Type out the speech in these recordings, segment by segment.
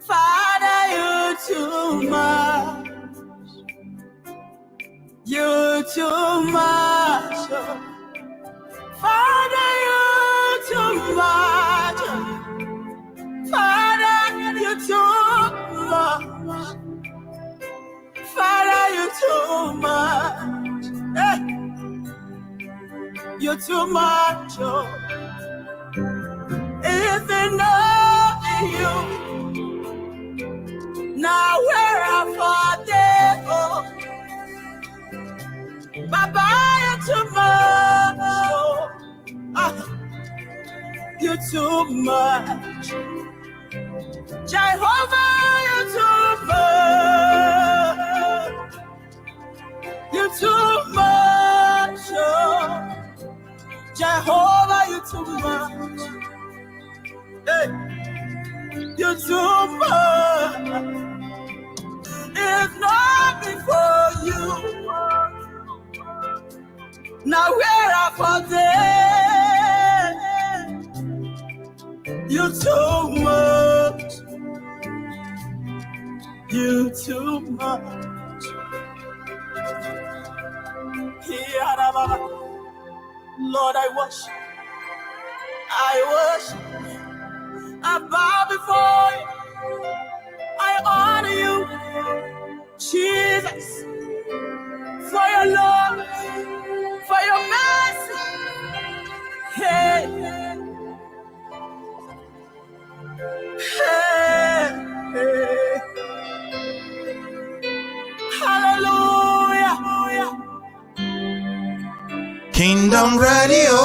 Father, you too much. You too much. Father, you too much. Father, you too much. Father, you too much. Hey. You too much. If it not you, now where am I for? Baba, you too much. You too much. Jehovah, you too much. You too much. Jehovah, you too much. Hey, you too much. If not before you, now where are for them? You too much. You too much. Lord, I worship. I worship. I bow before you. I honor you, Jesus, for your love, for your mercy. Hey, hey, hey. Hallelujah. Kingdom Radio.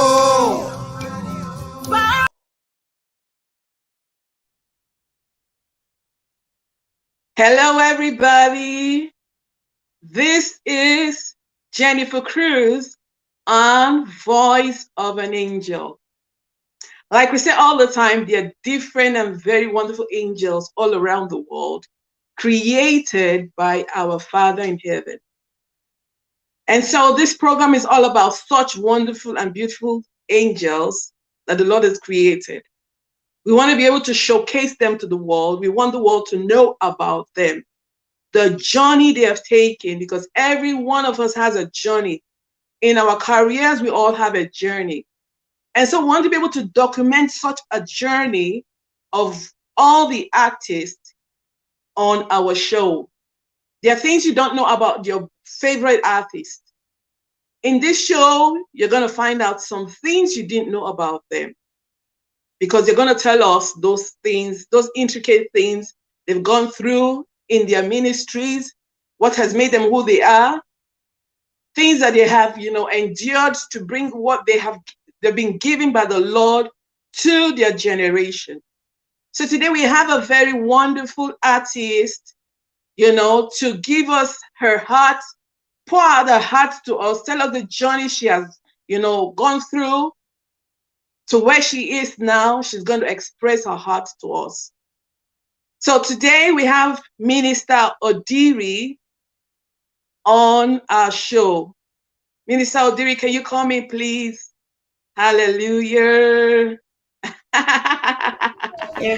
Hello, everybody. This is Jenifer Cruz on Voice of an Angel. Like we say all the time, there are different and very wonderful angels all around the world, created by our Father in heaven. And so this program is all about such wonderful and beautiful angels that the Lord has created. We want to be able to showcase them to the world. We want the world to know about them, the journey they have taken, because every one of us has a journey. In our careers, we all have a journey. And so we want to be able to document such a journey of all the artists on our show. There are things you don't know about your favorite artist. In this show, you're going to find out some things you didn't know about them, because they're going to tell us those things, those intricate things they've gone through in their ministries, what has made them who they are, things that they have, endured to bring what they've been given by the Lord to their generation. So today we have a very wonderful artist, to give us her heart, pour out her heart to us, tell us the journey she has, gone through to where she is now. She's going to express her heart to us. So today we have Minister Odeerif on our show. Minister Odeerif, can you come in, please? Hallelujah. Amen.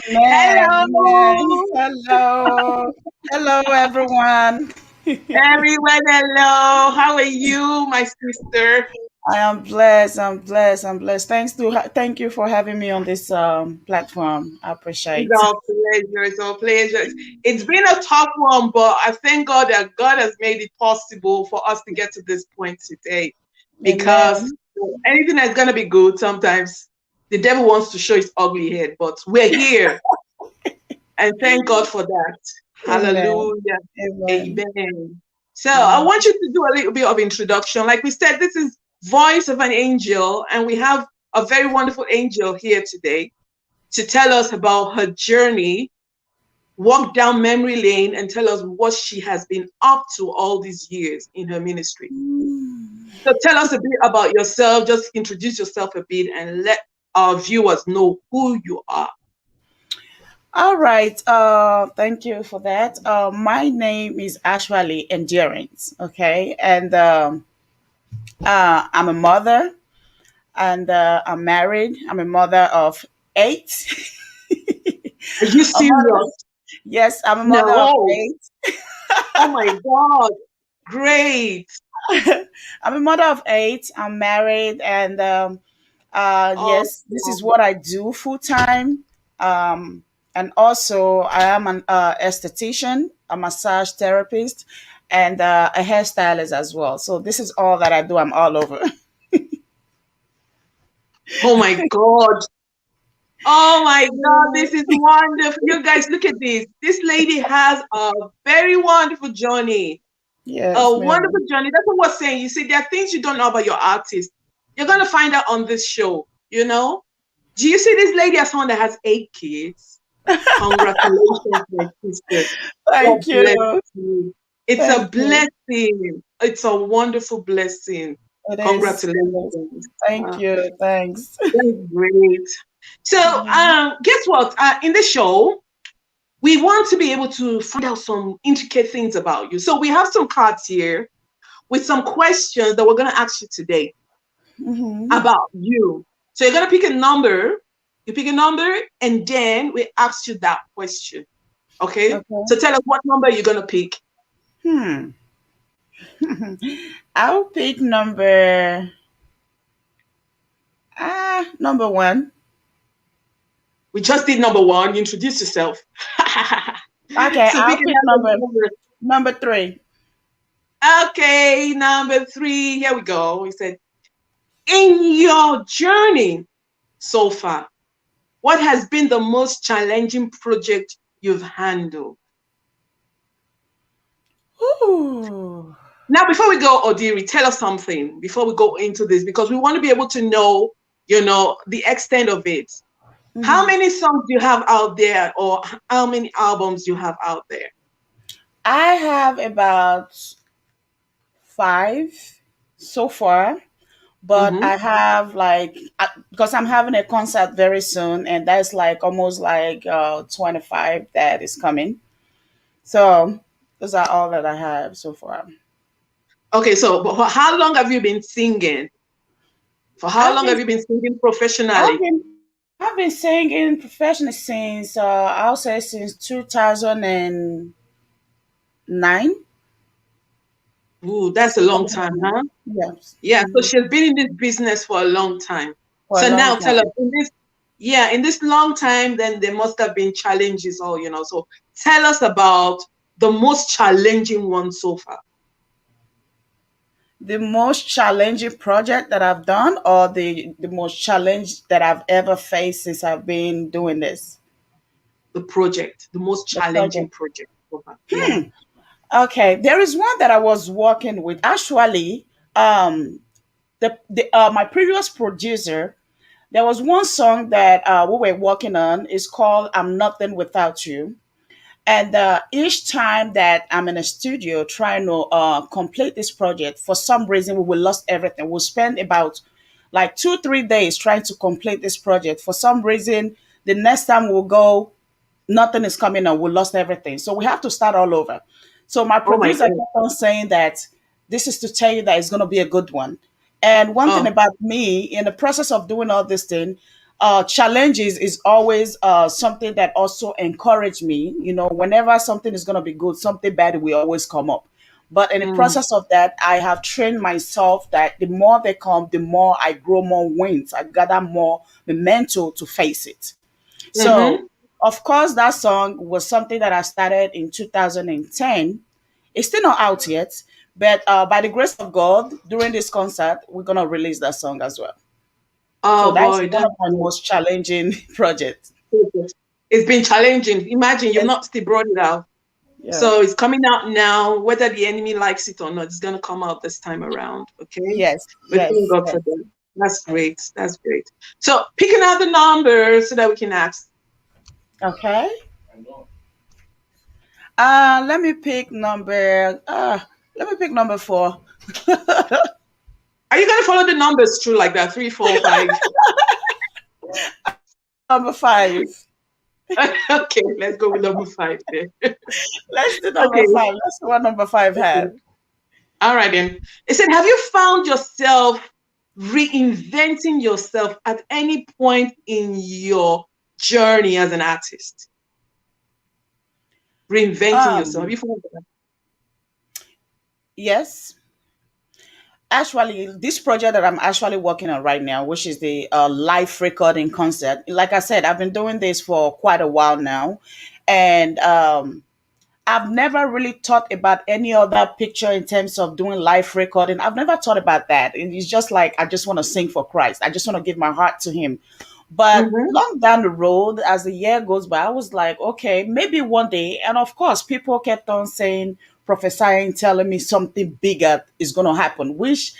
Hello. Hello, everyone. Everyone, hello. How are you, my sister? I am blessed. I'm blessed. Thank you for having me on this platform. I appreciate it. It's our pleasure. It's been a tough one, but I thank God that God has made it possible for us to get to this point today. Because anything that's going to be good, sometimes the devil wants to show his ugly head, but we're here. And thank God for that. Amen. Hallelujah. Amen. Amen. So I want you to do a little bit of introduction. Like we said, this is Voice of an Angel, and we have a very wonderful angel here today to tell us about her journey, walk down memory lane, and tell us what she has been up to all these years in her ministry. So tell us a bit about yourself. Just introduce yourself a bit and let our viewers know who you are. All right. Thank you for that. My name is actually Endurance. Okay, and I'm a mother, and I'm married. I'm a mother of 8. Are you serious? Yes, I'm a mother of No. 8. Oh my God. Great. I'm a mother of 8. I'm married, and Oh, yes, this is what I do full time. And also, I am an esthetician, a massage therapist, and a hairstylist as well. So this is all that I do. I'm all over. oh my God. Oh my God, this is wonderful. You guys, look at this. This lady has a very wonderful journey. A Yes, wonderful ma'am. journey. That's what we're saying. You see, there are things you don't know about your artist. You're going to find out on this show, you know? Do you see this lady as someone that has 8 kids? Congratulations, my sister. God Thank bless you. you. It's a Thank you. blessing. It's a wonderful blessing. It is. It is. Congratulations. Thank you. Thanks. That's great. So, Mhm. guess what? In the show, we want to be able to find out some intricate things about you. So we have some cards here with some questions that we're going to ask you today Mhm. about you. So you're going to pick a number. You pick a number, and then we ask you that question. Okay? So Okay. tell us what number you're going to pick. Hmm. I'll pick number 1. We just did number one. Introduce yourself. Okay, So I'll pick pick another number. number 3. Okay, number three. Here we go. We said, in your journey so far, what has been the most challenging project you've handled? Ooh. Now, before we go, Odiri, tell us something before we go into this, because we want to be able to know, the extent of it. How Mhm. many songs do you have out there, or how many albums you have out there? I have about 5 so far, but Mm-hmm. I have like because I'm having a concert very soon, and that's like almost like 25 that is coming. So those are all that I have so far. Okay, so but how long have you been singing? For how I've long been have you been singing I've professionally? been I've been singing professionally since I'll say since 2009. Ooh, that's a long time, huh? Yes. Yeah, so Mhm. she's been in this business for a long time. For a So long now tell us, time. in this long time, then there must have been challenges, so tell us about the most challenging one so far, The most challenging project that I've done, or the most challenge that I've ever faced since I've been doing this, the most the challenging project. project so far. Yeah. Okay, there is one that I was working with. Actually, my previous producer, there was one song that we were working on. It's called "I'm Nothing Without You." And each time that I'm in a studio trying to complete this project, for some reason we will lost everything. We'll spend about like 2 3 days trying to complete this project. For some reason, the next time we'll go, nothing is coming on. We lost everything, so we have to start all over. So my Oh my producer God. kept on saying that this is to tell you that it's going to be a good one. And one thing Oh. about me in the process of doing all this thing, challenges is always something that also encourage me. Whenever something is going to be good, something bad will always come up. But in the Mm. process of that, I have trained myself that the more they come, the more I grow more wins. I gather more mental to face it. So, Mm-hmm. of course, that song was something that I started in 2010. It's still not out yet, but by the grace of God, during this concert, we're gonna release that song as well. So Oh that's boy, one that's of my good. most challenging projects. It's been challenging. Imagine you've Yes, not still brought it out. yeah, So it's coming out now, whether the enemy likes it or not, it's going to come out this time around. Okay. yes, We thank yes, God for yes. that. That's Yes. great. That's great. So pick another number so that we can ask. Okay. Let me pick number. Let me pick number 4. Are you going to follow the numbers through like that? Three, four, five. Number 5. Okay, let's go with number five then. Let's do Okay. number 5. Let's see what number 5 Okay. have. All right then. It said, have you found yourself reinventing yourself at any point in your journey as an artist? reinventing yourself? Have Um, you found that? yes. Actually, this project that I'm actually working on right now, which is the live recording concert, like I said, I've been doing this for quite a while now. And I've never really thought about any other picture in terms of doing live recording. I've never thought about that. It's just like I just want to sing for Christ. I just want to give my heart to Him. But Mm-hmm. long down the road, as the year goes by, I was like, okay, maybe one day. And of course, people kept on saying, prophesying, telling me something bigger is going to happen, which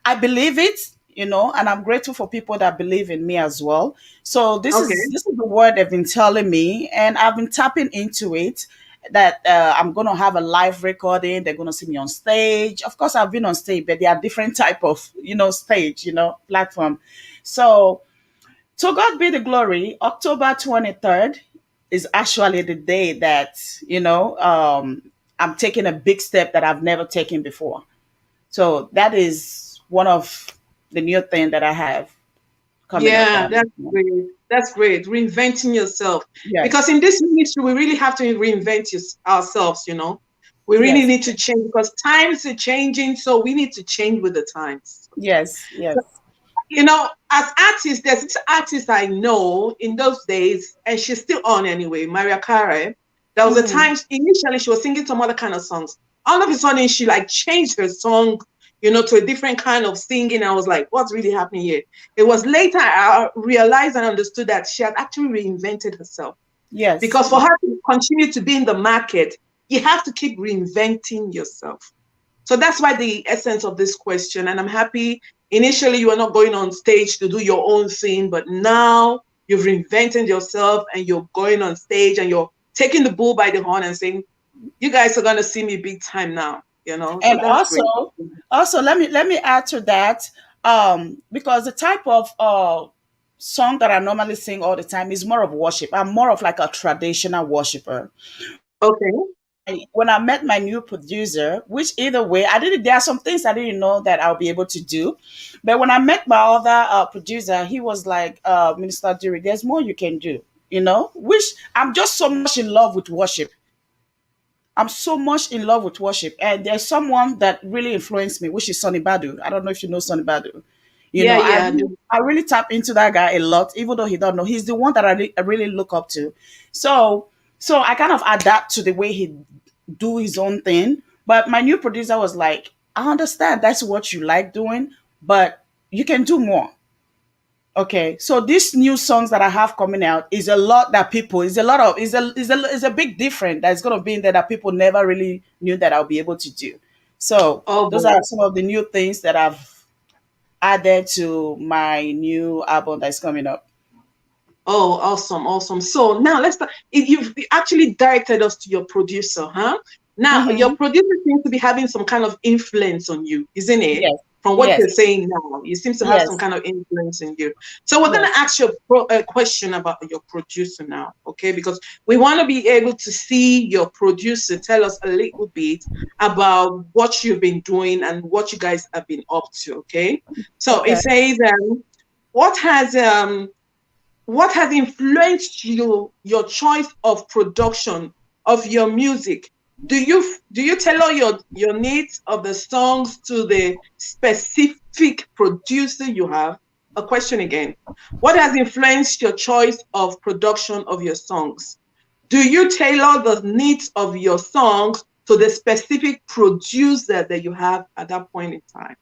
I believe it, and I'm grateful for people that believe in me as well. So this is Okay. this is the word they've been telling me, and I've been tapping into it. That I'm gonna have a live recording. They're gonna see me on stage. Of course, I've been on stage, but there are different type of stage, platform. So to God be the glory. October 23rd is actually the day that I'm taking a big step that I've never taken before. So that is one of the new thing that I have coming up Yeah, on. that's great. That's great. Reinventing yourself. Because Yes, in this ministry, we really have to reinvent ourselves. We really yes, need to change because times are changing, so we need to change with the times. yes, yes. As artists, there's this artist I know in those days, and she's still on anyway, Maria Carey. There was a Hmm. time initially she was singing some other kind of songs. All of a sudden, she like changed her song, to a different kind of singing. I was like, what's really happening here? It was later I realized and understood that she had actually reinvented herself. Yes, Because for yes, her to continue to be in the market, you have to keep reinventing yourself. So that's why the essence of this question. And I'm happy initially you were not going on stage to do your own thing, but now you've reinvented yourself and you're going on stage and you're taking the bull by the horn and saying, you guys are going to see me big time now. So and that's great. also let me add to that, because the type of song that I normally sing all the time is more of worship. I'm more of like a traditional worshiper. Okay. When I met my new producer, which either way, I didn't. There are some things I didn't know that I'll be able to do, but when I met my other producer, he was like, "Minister Dury, there's more you can do." Which I'm just so much in love with worship. I'm so much in love with worship, and there's someone that really influenced me, which is Sonny Badu. I don't know if you know Sonny Badu. Yeah, I yeah, I really, do. I really tap into that guy a lot, even though he don't know. He's the one that I really look up to. So, so I kind of adapt to the way he do his own thing. But my new producer was like, I understand that's what you like doing, but you can do more. Okay, so these new songs that I have coming out is a lot that people is a lot of is a big difference that's gonna be in there that people never really knew that I'll be able to do. So Oh, those boy. are some of the new things that I've added to my new album that's coming up. Oh, awesome, awesome. So now let's start. You've actually directed us to your producer, huh? Now, your Mm-hmm. producer seems to be having some kind of influence on you, isn't it? Yes, From what yes, you're saying now, you seem to have some yes, kind of influence in you. So we're going to yes. ask you a question about your producer now, okay? Because we want to be able to see your producer tell us a little bit about what you've been doing and what you guys have been up to, okay? So it Okay. says, what has what has influenced your choice of production of your music? Do you tailor your needs of the songs to the specific producer you have? A question again. What has influenced your choice of production of your songs? Do you tailor the needs of your songs to the specific producer that you have at that point in time?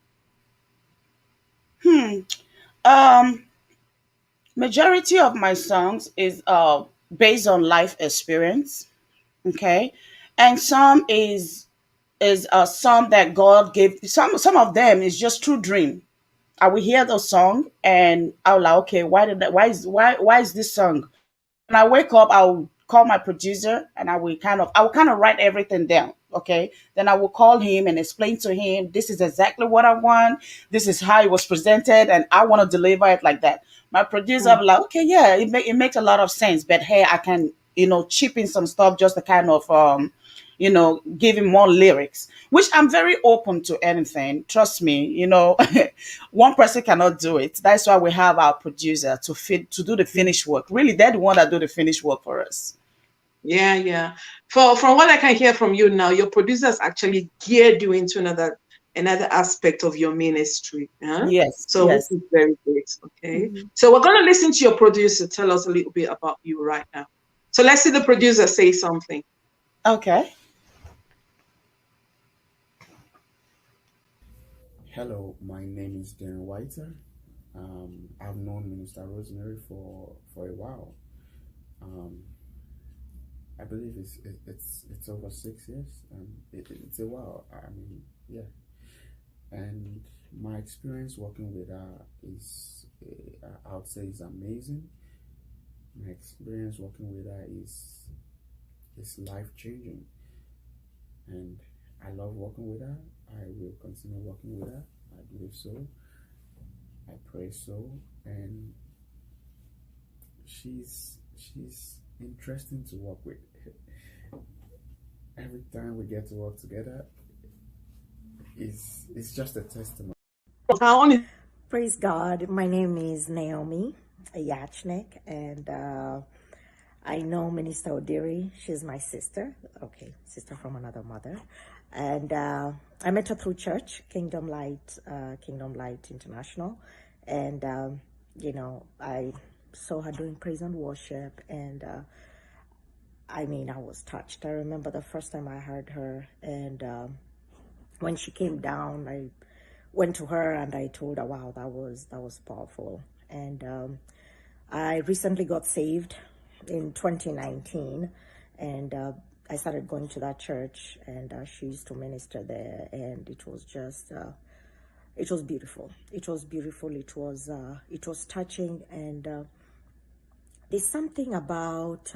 Um, Majority of my songs is based on life experience. Okay, and some is some that God gave. Some of them is just true dream. I will hear the song and I'll like, okay, why did that? Why is this song? When I wake up, I'll call my producer and I will kind of write everything down. Okay. Then I will call him and explain to him, this is exactly what I want. This is how it was presented and I want to deliver it like that. My producer will be like, okay, yeah, it makes a lot of sense. But hey, I can, chip in some stuff just to kind of, give him more lyrics, which I'm very open to anything. Trust me, one person cannot do it. That's why we have our producer to do the finish work. Really, they're the one that do the finish work for us. Yeah, yeah. from what I can hear from you now, your producers actually geared you into another aspect of your ministry. Huh? Yes, So which yes. is very great. Okay. Mhm. So we're gonna listen to your producer tell us a little bit about you right now. So let's see the producer say something. Okay. Hello, my name is Darren Whiter. I've known Minister Rosemary for a while. Um, I believe it's over 6 years. It's a while. I mean, yeah. And my experience working with her is, I would say, is amazing. My experience working with her is life changing, and I love working with her. I will continue working with her. I believe so. I pray so, and she's interesting to work with. Every time we get to work together, it's just a testimony. Praise God. My name is Naomi Yachnik, and I know Minister Odeerif. She's my sister. Okay, sister from another mother. And I met her through church, Kingdom Light International. And, I saw her doing praise and worship. And I mean, I was touched. I remember the first time I heard her. And when she came down, I went to her and I told her, wow, that was powerful. And I recently got saved in 2019, and I started going to that church, and she used to minister there, and it was just it was beautiful. It was beautiful. It was touching, and there's something about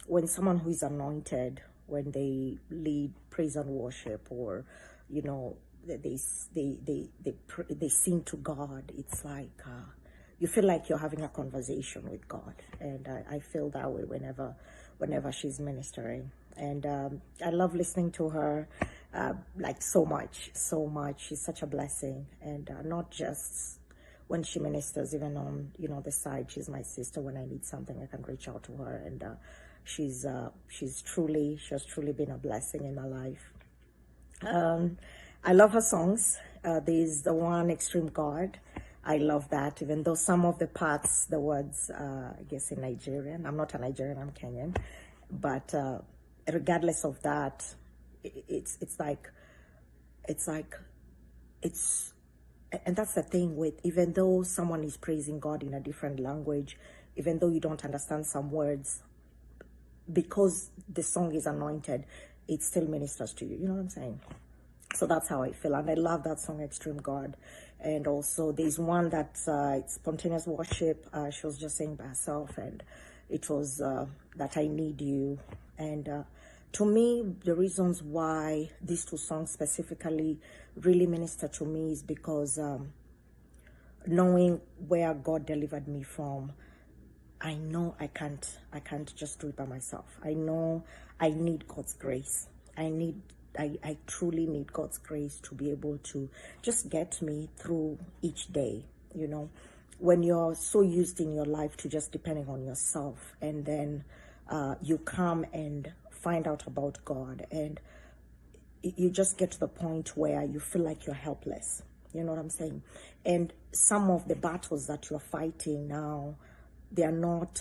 when someone who is anointed, when they lead praise and worship, or they sing to God. It's like you feel like you're having a conversation with God, and I feel that way whenever she's ministering. And I love listening to her, like so much. She's such a blessing, and not just when she ministers, even on the side. She's my sister. When I need something, I can reach out to her, and she has truly been a blessing in my life. I love her songs. There's the one, Extreme God. I love that, even though some of the parts, the words, I guess in Nigerian. I'm not a Nigerian, I'm Kenyan. But regardless of that, and that's the thing with, even though someone is praising God in a different language, even though you don't understand some words, because the song is anointed, it still ministers to you. You know what I'm saying? So that's how I feel. And I love that song, Extreme God. And also there's one that's it's spontaneous worship. She was just saying by herself, and it was that I need you. And to me, the reasons why these two songs specifically really minister to me is because knowing where God delivered me from, I know I can't just do it by myself. I know I need God's grace. I truly need God's grace to be able to just get me through each day. When you're so used in your life to just depending on yourself, and then you come and find out about God, and you just get to the point where you feel like you're helpless. You know what I'm saying? And some of the battles that you're fighting now, they're not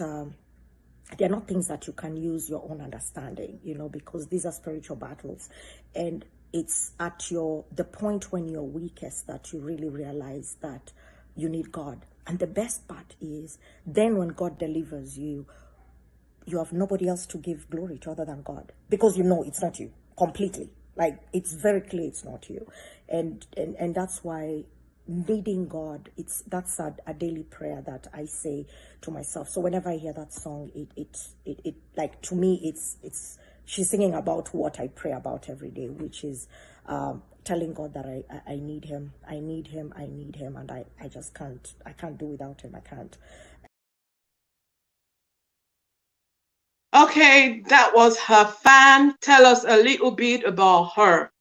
things that you can use your own understanding, because these are spiritual battles. And it's at the point when you're weakest that you really realize that you need God. And the best part is, then when God delivers you, you have nobody else to give glory to other than God, because it's not you completely. Like, it's very clear it's not you. And that's why needing God, that's a daily prayer that I say to myself. So whenever I hear that song, it like, to me, it's she's singing about what I pray about every day, which is telling God that I need him, and I just can't do without him. I can't. Okay, that was her fan. Tell us a little bit about her.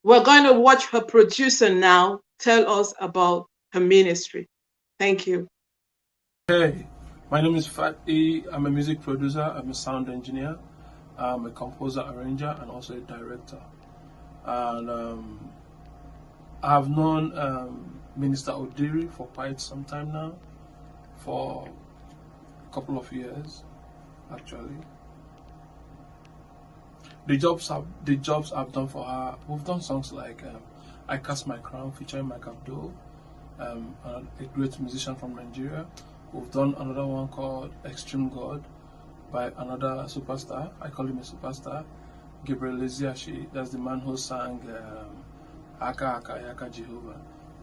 We're going to watch her producer now tell us about her ministry. Thank you. Hey, my name is Fatih. I'm a music producer. I'm a sound engineer. I'm a composer, arranger, and also a director. And I've known Minister Odeerif for quite some time now, for a couple of years actually. The jobs I've done for her, we've done songs like I Cast My Crown featuring Mike Abdul, a great musician from Nigeria. We've done another one called Extreme God by another superstar. I call him a superstar, Gabriel Leziashi. That's the man who sang Aka Aka Yaka Jehovah.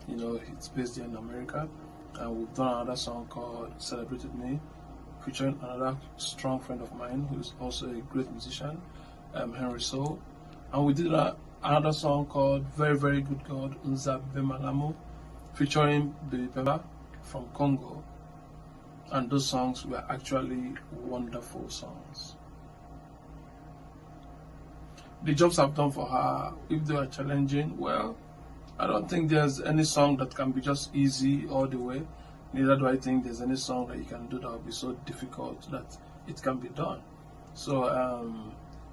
You know, it's based here in America. And we've done another song called Celebrated Me, featuring another strong friend of mine who's also a great musician, Henry Soul. And we did another song called Very Very Good God, Unza Bemalamo, featuring Baby Peba from Congo. And those songs were actually wonderful songs. The jobs I've done for her, if they are challenging, well, I don't think there's any song that can be just easy all the way. Neither do I think there's any song that you can do that will be so difficult that it can be done. So,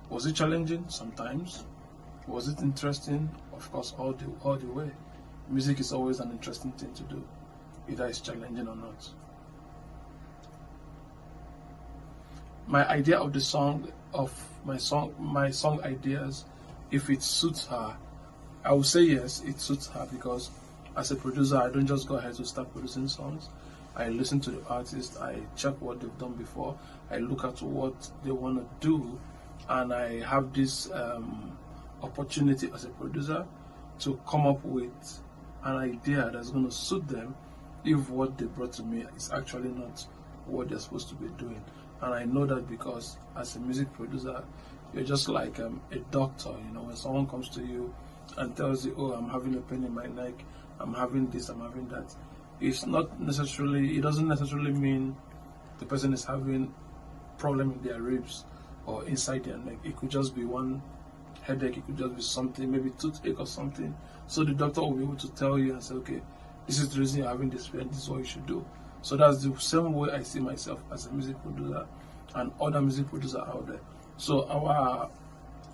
was it challenging? Sometimes. Was it interesting? Of course, all the way. Music is always an interesting thing to do, either it's challenging or not. My idea of the song, my song ideas, if it suits her, I would say yes, it suits her, because as a producer, I don't just go ahead to start producing songs. I listen to the artist, I check what they've done before, I look at what they want to do, and I have this opportunity as a producer to come up with an idea that's going to suit them if what they brought to me is actually not what they're supposed to be doing. And I know that because as a music producer, you're just like a doctor. You know, when someone comes to you and tells you, oh, I'm having a pain in my neck, I'm having this, I'm having that, it doesn't necessarily mean the person is having problem in their ribs or inside their neck. It could just be one headache, it could just be something, maybe toothache or something. So the doctor will be able to tell you and say, okay, this is the reason you're having this pain, this is what you should do. So that's the same way I see myself as a music producer and other music producers out there. So our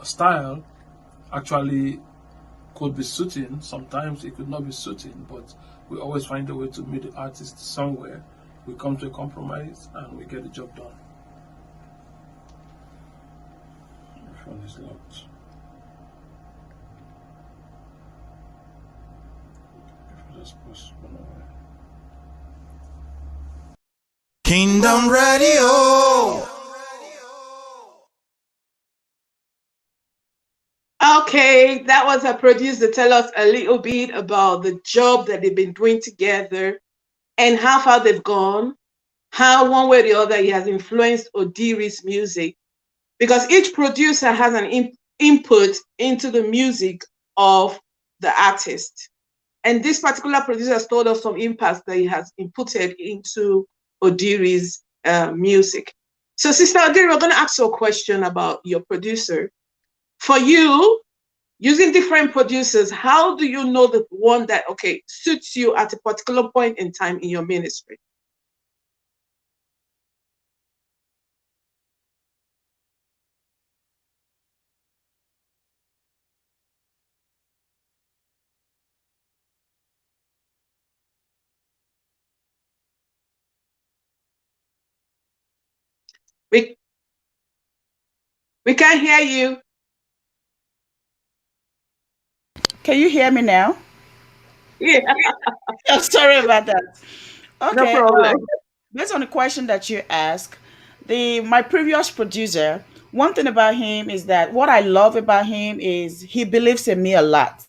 style actually could be suiting, sometimes it could not be suiting, but we always find a way to meet the artist somewhere. We come to a compromise and we get the job done. My phone is locked. If I just push one away. Kingdom Radio. Okay, that was a producer. Tell us a little bit about the job that they've been doing together and how far they've gone, how one way or the other he has influenced Odeerif's music. Because each producer has an input into the music of the artist. And this particular producer has told us some impacts that he has inputted into Odeerif's music. So, Sister Odeerif, we're going to ask you a question about your producer. For you, using different producers, how do you know the one that, okay, suits you at a particular point in time in your ministry? We, we can't hear you. Can you hear me now? Yeah, Oh, sorry about that. no Okay. problem. Based on the question that you asked, the my previous producer, one thing about him is that what I love about him is he believes in me a lot.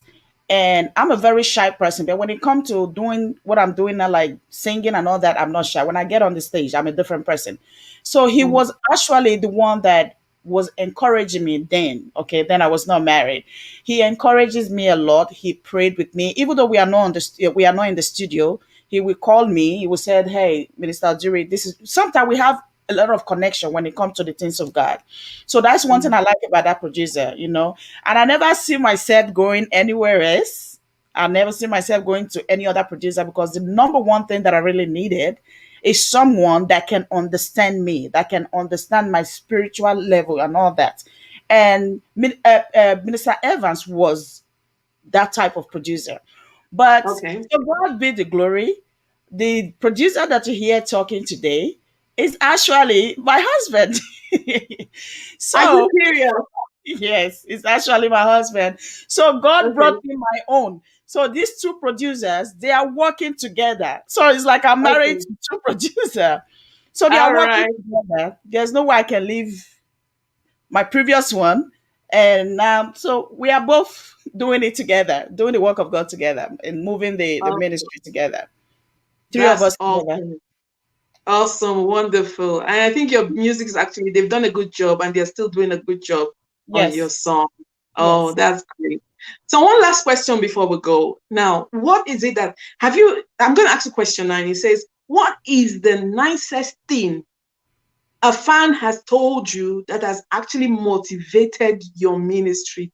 And I'm a very shy person, but when it comes to doing what I'm doing now, like singing and all that, I'm not shy. When I get on the stage, I'm a different person. So he Mm. was actually the one that was encouraging me then. Okay, then I was not married. He encourages me a lot. He prayed with me, even though we are not in the studio. He will call me. He will say, "Hey, Minister Jiri, this is." Sometimes we have a lot of connection when it comes to the things of God. So that's one thing Mm. I like about that producer. And I never see myself going anywhere else. I never see myself going to any other producer because the number one thing that I really needed is someone that can understand me, that can understand my spiritual level and all that. And Minister Evans was that type of producer. But Okay. to God be the glory, the producer that you hear talking today is actually my husband. Are you So, serious? yes, it's actually my husband. So, God Okay. brought me my own. So, these two producers, they are working together. So, it's like I'm married Okay. to two producers. So, they are All working right. together. There's no way I can leave my previous one. And so we are both doing it together, doing the work of God together and moving the Okay. ministry together. Three of That's us together. awesome. Awesome. Wonderful. And I think your music is actually, they've done a good job and they're still doing a good job on your Yes. song. Oh, Yes. that's great. So one last question before we go. Now, what is it that have you? I'm going to ask a question now, and it says, "What is the nicest thing a fan has told you that has actually motivated your ministry,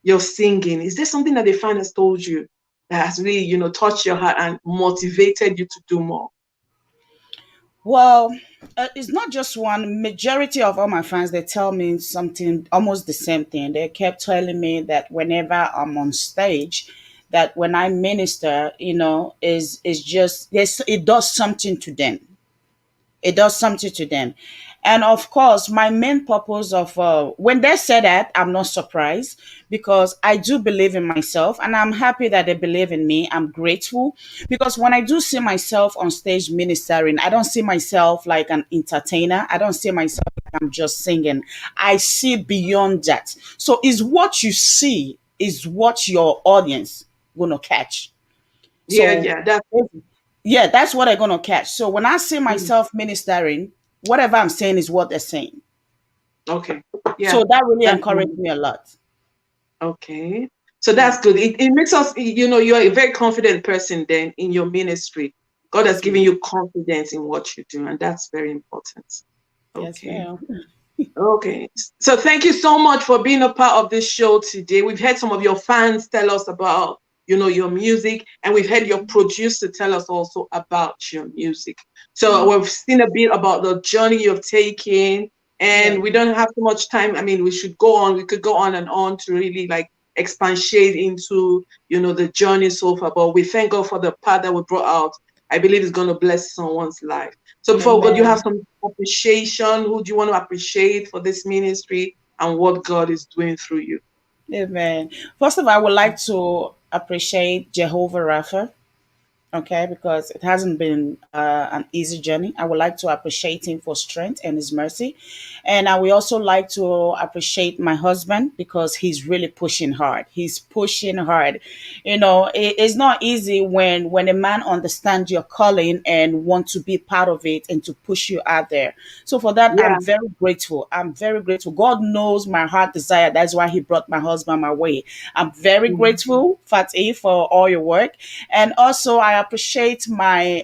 your singing? Is there something that a fan has told you that has really, touched your heart and motivated you to do more?" Well, it's not just one. Majority of all my fans, they tell me something almost the same thing. They kept telling me that whenever I'm on stage, that when I minister, is just yes, it does something to them. It does something to them. And of course, my main purpose of when they say that, I'm not surprised because I do believe in myself and I'm happy that they believe in me. I'm grateful because when I do see myself on stage ministering, I don't see myself like an entertainer. I don't see myself like I'm just singing. I see beyond that. So is what you see is what your audience gonna catch. Yeah, So yeah, that's yeah, that's what I'm gonna catch. So when I see mm, myself ministering, whatever I'm saying is what they're saying. okay. Yeah, So that really that's encouraged me a lot. okay. So Yeah. that's good. It makes us, you're a very confident person then in your ministry. God has Yes, given ma'am. you confidence in what you do, and that's very important. Yes, Okay. ma'am. Okay. So thank you so much for being a part of this show today. We've had some of your fans tell us about, your music, and we've had your producer tell us also about your music. So we've seen a bit about the journey you've taken, Yeah. and we don't have too much time. I mean, we should go on. We could go on and on to really like expatiate into, the journey so far. But we thank God for the part that we brought out. I believe it's going to bless someone's life. So before we go, do you have Amen. some appreciation? Who do you want to appreciate for this ministry and what God is doing through you? Amen. First of all, I would like to appreciate Jehovah Rapha. Okay, because it hasn't been an easy journey. I would like to appreciate him for strength and his mercy. And I would also like to appreciate my husband because he's really pushing hard. He's pushing hard. It's not easy when a man understands your calling and want to be part of it and to push you out there. So for that, Yeah. I'm very grateful. I'm very grateful. God knows my heart desire. That's why he brought my husband my way. I'm very Mhm. grateful, Fatih, for all your work. And also I appreciate my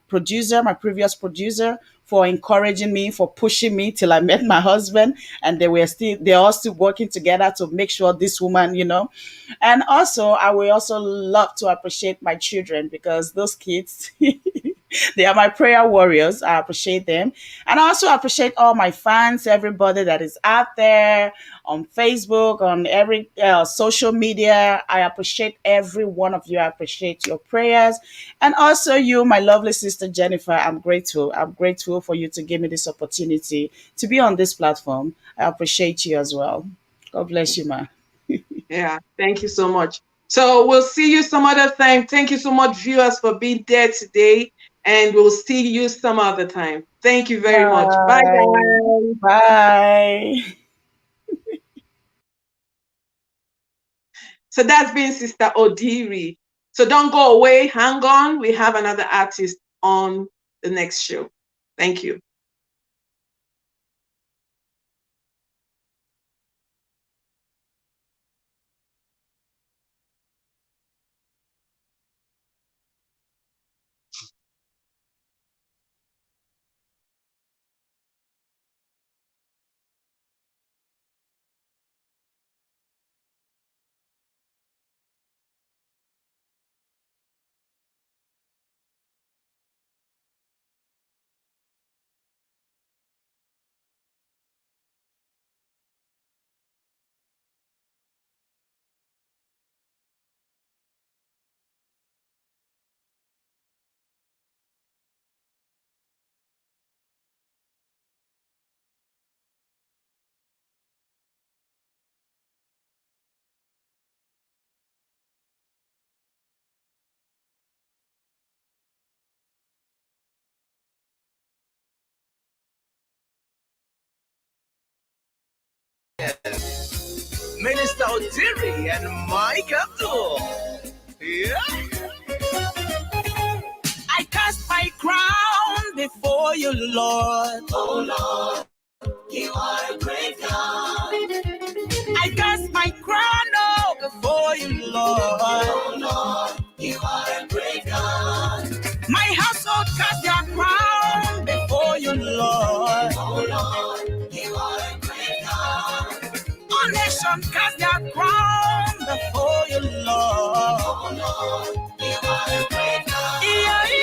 producer, my previous producer, for encouraging me, for pushing me till I met my husband, and they're all still working together to make sure this woman. And also I will also love to appreciate my children because those kids they are my prayer warriors. I appreciate them. And I also appreciate all my fans, everybody that is out there on Facebook, on every social media. I appreciate every one of you. I appreciate your prayers. And also you, my lovely sister Jennifer, I'm grateful. I'm grateful for you to give me this opportunity to be on this platform. I appreciate you as well. God bless you, ma. Yeah. Thank you so much. So we'll see you some other time. Thank you so much, viewers, for being there today. And we'll see you some other time. Thank you very much. Bye, Bye. guys. Bye. So that's been Sister Odeerif. So don't go away. Hang on. We have another artist on the next show. Thank you. Odeerif and Micah too. Yeah. I cast my crown before you, Lord. Oh Lord, you are a great God. I cast my crown before you, Lord. Oh Lord, you are a great God. My household cast their crown before you, Lord. Oh Lord, you are a great God. All nations cast their crown before you, Lord. Oh Lord, you are a great God.